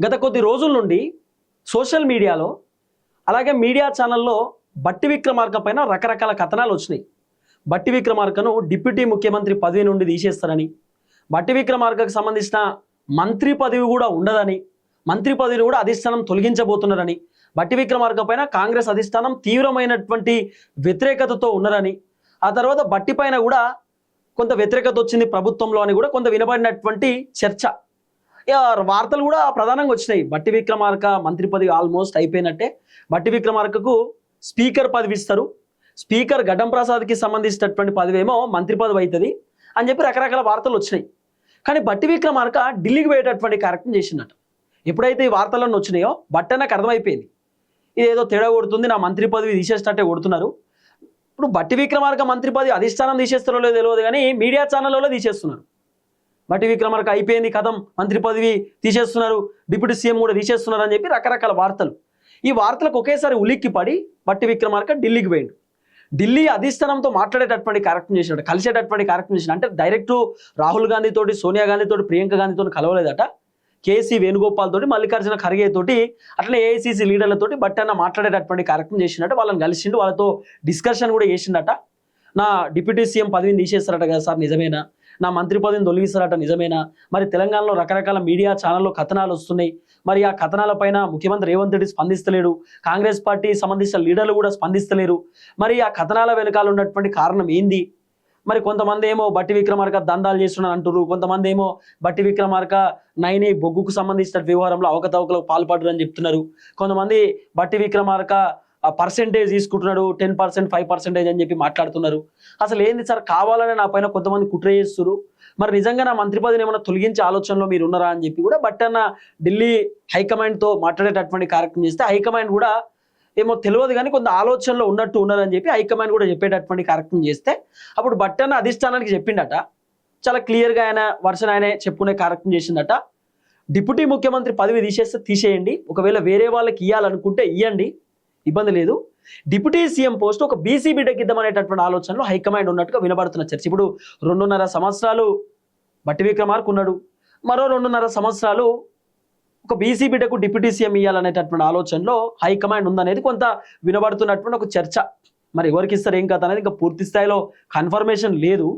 గత కొద్ది రోజుల నుండి సోషల్ మీడియాలో అలాగే మీడియా ఛానల్లో బట్టి విక్రమార్క పైన రకరకాల కథనాలు వచ్చినాయి. బట్టి విక్రమార్కను డిప్యూటీ ముఖ్యమంత్రి పదవి నుండి తీసేస్తారని, బట్టి విక్రమార్కకు సంబంధించిన మంత్రి పదవి కూడా ఉండదని, మంత్రి పదవిని కూడా అధిష్టానం తొలగించబోతున్నారని, బట్టి విక్రమార్క పైన కాంగ్రెస్ అధిష్టానం తీవ్రమైనటువంటి వ్యతిరేకతతో ఉన్నారని, ఆ తర్వాత బట్టి పైన కూడా కొంత వ్యతిరేకత వచ్చింది ప్రభుత్వంలో అని కూడా కొంత వినబడినటువంటి చర్చ. వార్తలు కూడా ప్రధానంగా వచ్చినాయి. బట్టి విక్రమార్క మంత్రి పదవి ఆల్మోస్ట్ అయిపోయినట్టే, బట్టి విక్రమార్కకు స్పీకర్ పదవి ఇస్తారు, స్పీకర్ గడ్డం ప్రసాద్కి సంబంధించినటువంటి పదవి ఏమో మంత్రి పదవి అవుతుంది అని చెప్పి రకరకాల వార్తలు వచ్చినాయి. కానీ బట్టి విక్రమార్క ఢిల్లీకి పోయేటటువంటి కార్యక్రమం చేసిందట. ఎప్పుడైతే ఈ వార్తలన్నీ వచ్చినాయో బట్టి నాకు అర్థమైపోయింది, ఇది ఏదో తేడా కొడుతుంది, నా మంత్రి పదవి తీసేసినట్టే కొడుతున్నారు. ఇప్పుడు బట్టి విక్రమార్క మంత్రి పదవి అధిష్టానం తీసేస్తారో లేదో తెలియదు కానీ మీడియా ఛానల్లో తీసేస్తున్నారు. బట్టి విక్రమార్క అయిపోయింది కథం, మంత్రి పదవి తీసేస్తున్నారు, డిప్యూటీ సీఎం కూడా తీసేస్తున్నారు అని చెప్పి రకరకాల వార్తలు. ఈ వార్తలకు ఒకేసారి ఉలిక్కి పడి బట్టి విక్రమార్క ఢిల్లీకి పోయిండు. ఢిల్లీ అధిష్టానంతో మాట్లాడేటటువంటి కార్యక్రమం చేసినట్టు, కలిసేటటువంటి కార్యక్రమం చేసిన, అంటే డైరెక్ట్ రాహుల్ గాంధీ తోటి, సోనియా గాంధీ తోటి, ప్రియాంక గాంధీతో కలవలేదట. కేసీ వేణుగోపాల్ తోటి, మల్లికార్జున ఖర్గే తోటి, అట్లనే ఏఐసీసీ లీడర్లతోటి బట్టి అన్న మాట్లాడేటటువంటి కార్యక్రమం చేసినట్టు, వాళ్ళని కలిసిండు, వాళ్ళతో డిస్కషన్ కూడా చేసిండట. నా డిప్యూటీ సీఎం పదవిని తీసేస్తారట కదా సార్, నిజమేనా? నా మంత్రి పదవిని తొలగిస్తారట, నిజమేనా? మరి తెలంగాణలో రకరకాల మీడియా ఛానల్లో కథనాలు వస్తున్నాయి, మరి ఆ కథనాల పైన ముఖ్యమంత్రి రేవంత్ రెడ్డి స్పందిస్తలేడు, కాంగ్రెస్ పార్టీ సంబంధించిన లీడర్లు కూడా స్పందిస్తలేరు. మరి ఆ కథనాల వెనకాల ఉన్నటువంటి కారణం ఏంది? మరి కొంతమంది ఏమో బట్టి విక్రమార్క దందాలు చేస్తున్నారు అంటున్నారు, కొంతమంది ఏమో బట్టి విక్రమార్క నైని బొగ్గుకు సంబంధించిన వ్యవహారంలో అవకతవకలకు పాల్పడరని చెప్తున్నారు, కొంతమంది బట్టి విక్రమార్క పర్సెంటేజ్ తీసుకుంటున్నాడు, 10%, 5% అని చెప్పి మాట్లాడుతున్నారు. అసలు ఏంది సార్, కావాలనే నా పైన కొంతమంది కుట్ర చేస్తున్నారు, మరి నిజంగా నా మంత్రి పదవిని ఏమైనా తొలగించే ఆలోచనలో మీరు ఉన్నారా అని చెప్పి కూడా బట్టి అన్న ఢిల్లీ హైకమాండ్తో మాట్లాడేటటువంటి కార్యక్రమం చేస్తే, హైకమాండ్ కూడా ఏమో తెలియదు కానీ కొంత ఆలోచనలో ఉన్నట్టు ఉన్నారని చెప్పి హైకమాండ్ కూడా చెప్పేటటువంటి కార్యక్రమం చేస్తే, అప్పుడు బట్టి అన్న అధిష్టానానికి చెప్పిండట, చాలా క్లియర్గా ఆయన వర్షన్ ఆయనే చెప్పుకునే కార్యక్రమం చేసిందట. డిప్యూటీ ముఖ్యమంత్రి పదవి తీసేస్తే తీసేయండి, ఒకవేళ వేరే వాళ్ళకి ఇవ్వాలనుకుంటే ఇవ్వండి, ఇబ్బంది లేదు, డిప్యూటీ సీఎం పోస్ట్ ఒక బీసీ బిడ్డకి ఇద్దామనేటటువంటి ఆలోచనలో హైకమాండ్ ఉన్నట్టుగా వినబడుతున్న చర్చ. ఇప్పుడు 2.5 సంవత్సరాలు బట్టి విక్రమార్క ఉన్నాడు, మరో 2.5 సంవత్సరాలు ఒక బీసీ బిడ్డకు డిప్యూటీ సీఎం ఇవ్వాలనేటటువంటి ఆలోచనలో హైకమాండ్ ఉందనేది కొంత వినబడుతున్నటువంటి ఒక చర్చ. మరి ఎవరికి ఇస్తారు ఏం కథ అనేది ఇంకా పూర్తి స్థాయిలో కన్ఫర్మేషన్ లేదు.